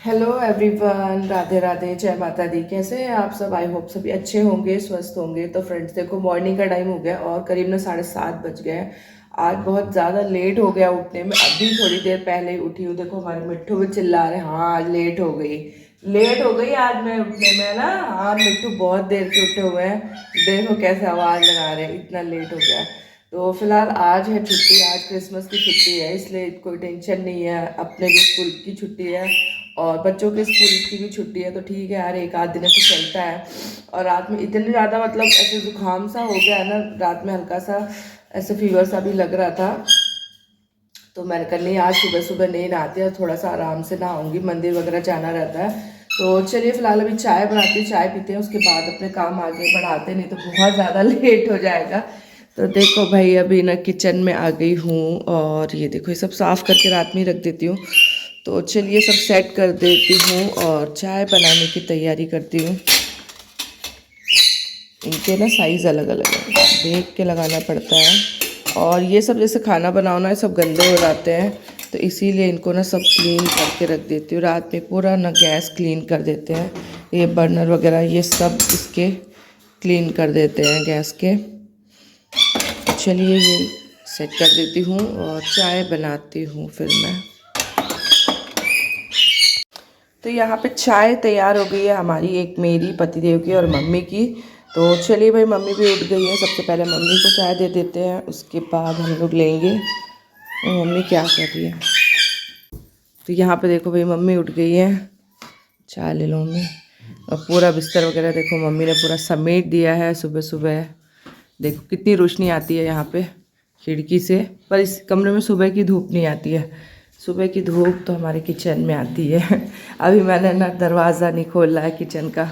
Hello everyone, Radhe Radhe, जय माता दी। कैसे हैं आप सब? आई होप सभी अच्छे होंगे, स्वस्थ होंगे। तो फ्रेंड्स देखो, मॉर्निंग का टाइम हो गया और करीब ना 7:30 बज गए हैं। आज बहुत ज़्यादा लेट हो गया उठने में। अभी थोड़ी देर पहले ही उठी हूँ। देखो हमारे मिट्ठू भी चिल्ला रहे हैं, हाँ आज लेट हो गई, लेट हो गई आज मैं उठने में ना। हाँ मिट्ठू बहुत देर के उठे हुए हैं। देखो कैसे आवाज़ लगा रहे हैं, इतना लेट हो गया। तो फिलहाल आज है छुट्टी, आज क्रिसमस की छुट्टी है, इसलिए कोई टेंशन नहीं है। अपने भी स्कूल की छुट्टी है और बच्चों के स्कूल की भी छुट्टी है, तो ठीक है यार, एक आध दिन से चलता है। और रात में इतने ज़्यादा मतलब ऐसे जुकाम सा हो गया है ना, रात में हल्का सा ऐसे फीवर सा भी लग रहा था। तो मैंने कल नहीं, आज सुबह सुबह नहीं नहाती है, थोड़ा सा आराम से नहाऊंगी, मंदिर वगैरह जाना रहता है। तो चलिए फिलहाल अभी चाय बनाती हूँ, चाय पीते हैं, उसके बाद अपने काम आगे बढ़ाते, नहीं तो बहुत ज़्यादा लेट हो जाएगा। तो देखो भाई, अभी ना किचन में आ गई हूँ और ये देखो ये सब साफ़ करके रात में रख देती हूँ। तो चलिए सब सेट कर देती हूँ और चाय बनाने की तैयारी करती हूँ। इनके ना साइज़ अलग अलग है, देख के लगाना पड़ता है। और ये सब जैसे खाना बनाओ ना, ये सब गंदे हो जाते हैं, तो इसीलिए इनको ना सब क्लीन करके रख देती हूँ। रात में पूरा ना गैस क्लीन कर देते हैं, ये बर्नर वगैरह ये सब इसके क्लीन कर देते हैं गैस के। चलिए ये सेट कर देती हूँ और चाय बनाती हूँ फिर मैं। तो यहाँ पे चाय तैयार हो गई है हमारी, एक मेरी, पतिदेव की और मम्मी की। तो चलिए भाई, मम्मी भी उठ गई है, सबसे पहले मम्मी को चाय दे देते हैं, उसके बाद हम लोग लेंगे। और मम्मी क्या कर रही है? तो यहाँ पे देखो भाई, मम्मी उठ गई है, चाय ले लो मम्मी। और पूरा बिस्तर वगैरह देखो मम्मी ने पूरा समेट दिया है सुबह सुबह। देखो कितनी रोशनी आती है यहाँ पे खिड़की से, पर इस कमरे में सुबह की धूप नहीं आती है। सुबह की धूप तो हमारे किचन में आती है। अभी मैंने ना दरवाज़ा नहीं खोला है किचन का।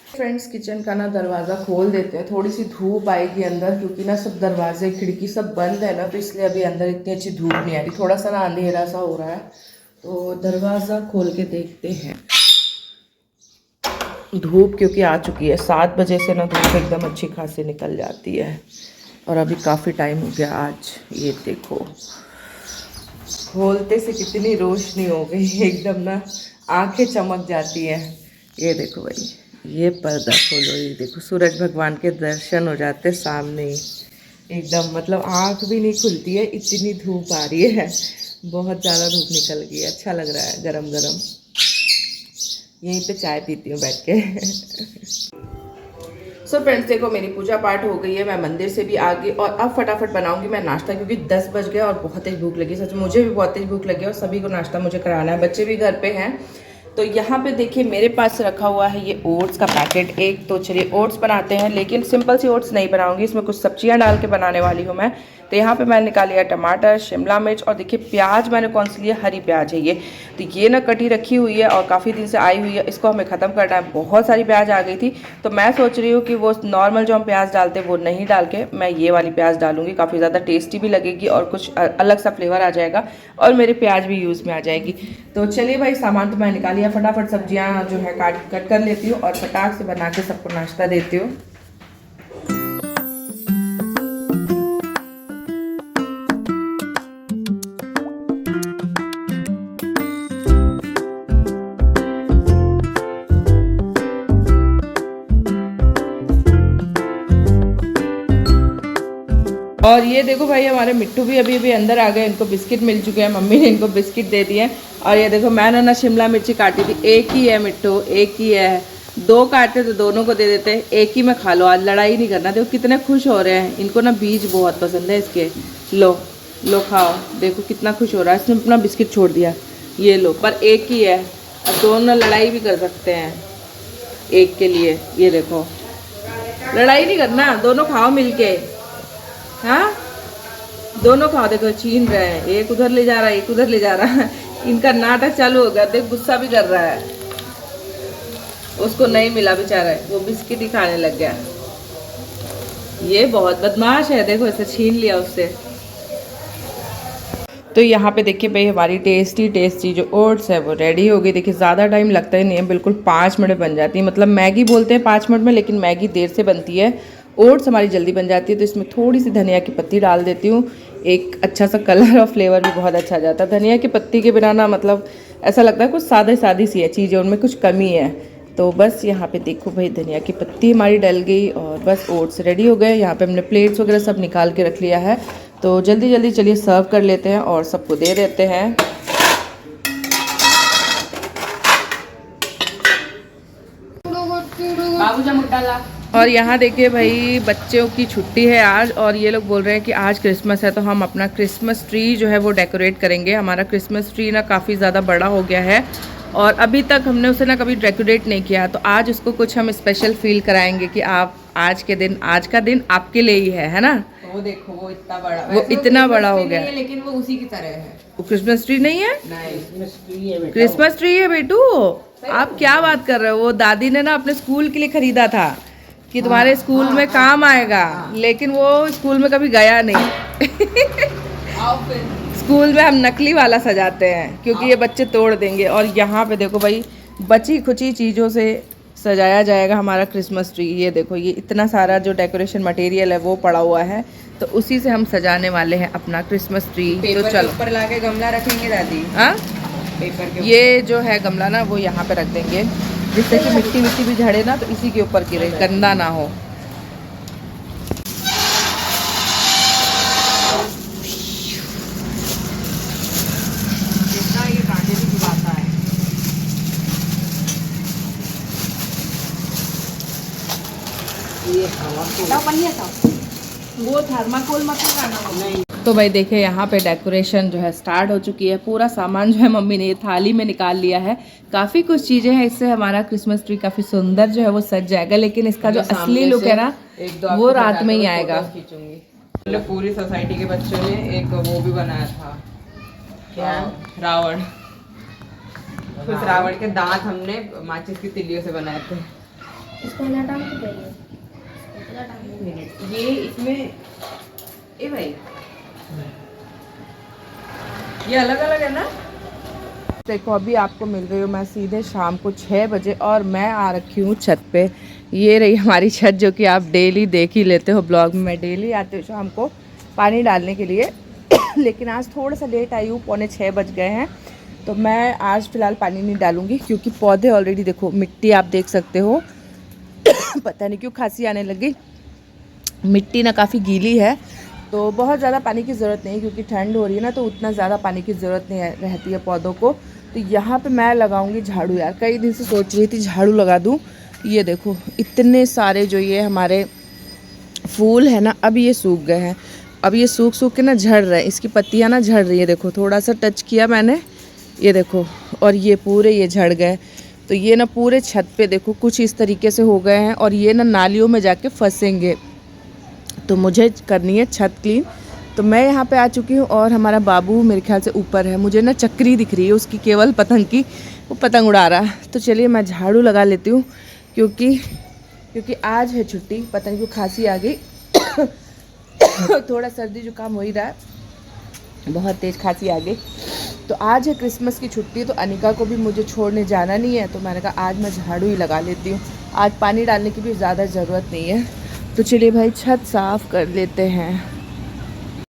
फ्रेंड्स किचन का ना दरवाज़ा खोल देते हैं, थोड़ी सी धूप आएगी अंदर, क्योंकि ना सब दरवाजे खिड़की सब बंद है ना, तो इसलिए अभी अंदर इतनी अच्छी धूप नहीं आ रही, थोड़ा सा ना अंधेरा सा हो रहा है। तो दरवाज़ा खोल के देखते हैं। धूप क्योंकि आ चुकी है, 7 बजे से ना धूप एकदम अच्छी खासी निकल जाती है। और अभी काफ़ी टाइम हो गया आज। ये देखो खोलते से कितनी रोशनी हो गई, एकदम ना आंखें चमक जाती है। ये देखो भाई, ये पर्दा खोलो, ये देखो सूरज भगवान के दर्शन हो जाते सामने ही। एकदम मतलब आंख भी नहीं खुलती है, इतनी धूप आ रही है, बहुत ज़्यादा धूप निकल गई है। अच्छा लग रहा है गरम गरम। यहीं पे चाय पीती हूँ बैठ के। सो फ्रेंड्स देखो, मेरी पूजा पाठ हो गई है, मैं मंदिर से भी आ गई और अब फटाफट बनाऊंगी मैं नाश्ता, क्योंकि 10 बज गए और बहुत तेज भूख लगी। सच मुझे भी बहुत तेज भूख लगी और सभी को नाश्ता मुझे कराना है, बच्चे भी घर पे हैं। तो यहाँ पे देखिए मेरे पास रखा हुआ है ये ओट्स का पैकेट एक। तो चलिए ओट्स बनाते हैं, लेकिन सिंपल सी ओट्स नहीं बनाऊंगी, इसमें कुछ सब्जियां डाल के बनाने वाली हूँ मैं। तो यहाँ पे मैंने निकाल लिया टमाटर, शिमला मिर्च और देखिए प्याज मैंने कौन सी लिया, हरी प्याज है ये। तो ये ना कटी रखी हुई है और काफ़ी दिन से आई हुई है, इसको हमें ख़त्म करना है। बहुत सारी प्याज आ गई थी, तो मैं सोच रही हूँ कि वो नॉर्मल जो हम प्याज डालते हैं वो नहीं डाल के मैं ये वाली प्याज डालूंगी, काफ़ी ज़्यादा टेस्टी भी लगेगी और कुछ अलग सा फ्लेवर आ जाएगा और मेरी प्याज भी यूज़ में आ जाएगी। तो चलिए भाई, सामान तो मैं निकाल लिया, फटाफट सब्जियाँ जो है कट कर लेती हूँ और फटाक से बना के सबको नाश्ता देती हूँ। और ये देखो भाई, हमारे मिट्टू भी अभी अभी अंदर आ गए, इनको बिस्किट मिल चुके हैं, मम्मी ने इनको बिस्किट दे दिए। और ये देखो मैंने ना शिमला मिर्ची काटी थी, एक ही है मिट्टू, एक ही है, 2 काटे तो दोनों को दे देते हैं, एक ही में खा लो, आज लड़ाई नहीं करना। देखो कितने खुश हो रहे हैं, इनको ना बीज बहुत पसंद है इसके। लो लो खाओ, देखो कितना खुश हो रहा है, इसने अपना बिस्किट छोड़ दिया। ये लो, पर एक ही है, अब दोनों लड़ाई भी कर सकते हैं एक के लिए। ये देखो, लड़ाई नहीं करना, दोनों खाओ मिलके। हाँ दोनों खाओ, देखो छीन रहे हैं, एक उधर ले जा रहा है, एक उधर ले जा रहा है। इनका नाटक चालू हो गया, देख गुस्सा भी कर रहा है, उसको नहीं मिला बेचारा, वो बिस्किट ही खाने लग गया। ये बहुत बदमाश है, देखो इसे छीन लिया उससे। तो यहाँ पे देखिए भाई, हमारी टेस्टी टेस्टी जो ओट्स है वो रेडी हो गई। देखिए ज़्यादा टाइम लगता ही नहीं है, बिल्कुल 5 मिनट बन जाती है। मतलब मैगी बोलते हैं 5 मिनट में, लेकिन मैगी देर से बनती है, ओट्स हमारी जल्दी बन जाती है। तो इसमें थोड़ी सी धनिया की पत्ती डाल देती हूँ, एक अच्छा सा कलर और फ्लेवर भी बहुत अच्छा आ जाता है। धनिया की पत्ती के बिना ना मतलब ऐसा लगता है कुछ सादे सादी सी है चीज़ें, उनमें कुछ कमी है। तो बस यहाँ पे देखो भाई धनिया की पत्ती हमारी डल गई और बस ओट्स रेडी हो गए। यहाँ पे हमने प्लेट्स वगैरह सब निकाल के रख लिया है। तो जल्दी जल्दी चलिए सर्व कर लेते हैं और सबको दे देते हैं। और यहाँ देखिए भाई बच्चों की छुट्टी है आज और ये लोग बोल रहे हैं कि आज क्रिसमस है तो हम अपना क्रिसमस ट्री जो है वो डेकोरेट करेंगे। हमारा क्रिसमस ट्री ना काफ़ी ज़्यादा बड़ा हो गया है और अभी तक हमने उसे ना कभी डेकोरेट नहीं किया, तो आज उसको कुछ हम स्पेशल फील कराएंगे कि आप आज का दिन आपके लिए ही है ना। वो देखो वो इतना बड़ा, वो इतना बड़ा हो गया है, लेकिन वो उसी की तरह है। वो क्रिसमस ट्री नहीं है, क्रिसमस ट्री है बेटू। आप क्या बात कर रहे हो? वो दादी ने ना अपने स्कूल के लिए खरीदा था कि तुम्हारे स्कूल में काम आएगा, लेकिन वो स्कूल में कभी गया नहीं। स्कूल में हम नकली वाला सजाते हैं क्योंकि ये बच्चे तोड़ देंगे। और यहाँ पे देखो भाई बची खुची चीज़ों से सजाया जाएगा हमारा क्रिसमस ट्री। ये देखो ये इतना सारा जो डेकोरेशन मटेरियल है वो पड़ा हुआ है, तो उसी से हम सजाने वाले हैं अपना क्रिसमस ट्री। तो चलो ऊपर लाके गमला रखेंगे दादी। हाँ पेपर के ये जो है गमला ना वो यहाँ पे रख देंगे, जिससे कि मिट्टी विट्टी भी झड़े ना तो इसी के ऊपर गिरे, गंदा ना हो। ये कांटे भी चुभाता है। ये हवा वो थर्माकोल मत लगाना। नहीं तो भाई देखिए यहाँ पे डेकोरेशन जो है स्टार्ट हो चुकी है। पूरा सामान जो है मम्मी ने ये थाली में निकाल लिया है। काफ़ी कुछ चीज़ें हैं, इससे हमारा क्रिसमस ट्री काफ़ी सुंदर जो है वो सज जाएगा, लेकिन इसका जो असली लुक है ना वो रात में ही आएगा। मतलब पूरी सोसाइटी के बच्चों ने एक वो भी बनाया था, क्या रावण। उस रावण के दांत हमने माचिस की तिलियों से बनाए थे। ये इसमें ए भाई ये अलग अलग है ना। देखो अभी आपको मिल रही हूँ मैं सीधे शाम को 6 बजे और मैं आ रखी हूँ छत पे। ये रही हमारी छत जो कि आप डेली देख ही लेते हो ब्लॉग में। मैं डेली आती हूँ शाम को पानी डालने के लिए लेकिन आज थोड़ा सा लेट आई हूँ, 5:45 बज गए हैं। तो मैं आज फ़िलहाल पानी नहीं डालूँगी क्योंकि पौधे ऑलरेडी देखो मिट्टी आप देख सकते हो पता नहीं क्यों खांसी आने लगी। मिट्टी ना काफ़ी गीली है तो बहुत ज़्यादा पानी की ज़रूरत नहीं, क्योंकि ठंड हो रही है ना तो उतना ज़्यादा पानी की ज़रूरत नहीं रहती है पौधों को। तो यहाँ पे मैं लगाऊंगी झाड़ू। यार कई दिन से सोच रही थी झाड़ू लगा दूँ। ये देखो इतने सारे जो ये हमारे फूल है ना अब ये सूख गए हैं। अब ये सूख सूख के ना झड़ रहे हैं, इसकी पत्तियाँ ना झड़ रही है। देखो थोड़ा सा टच किया मैंने, ये देखो, और ये पूरे ये झड़ गए। तो ये ना पूरे छत पे देखो कुछ इस तरीके से हो गए हैं और ये ना नालियों में जाके फंसेंगे। तो मुझे करनी है छत क्लीन। तो मैं यहाँ पे आ चुकी हूँ और हमारा बाबू मेरे ख्याल से ऊपर है। मुझे ना चक्री दिख रही है उसकी, केवल पतंग की, वो पतंग उड़ा रहा है। तो चलिए मैं झाड़ू लगा लेती हूँ क्योंकि आज है छुट्टी। पता नहीं क्यों खांसी आ गई थोड़ा सर्दी जुकाम हो ही रहा है, बहुत तेज़ खांसी आ गई। तो आज है क्रिसमस की छुट्टी, तो अनिका को भी मुझे छोड़ने जाना नहीं है। तो मैंने कहा आज मैं झाड़ू ही लगा लेती हूँ। आज पानी डालने की भी ज़्यादा ज़रूरत नहीं है। तो चलिए भाई छत साफ़ कर लेते हैं।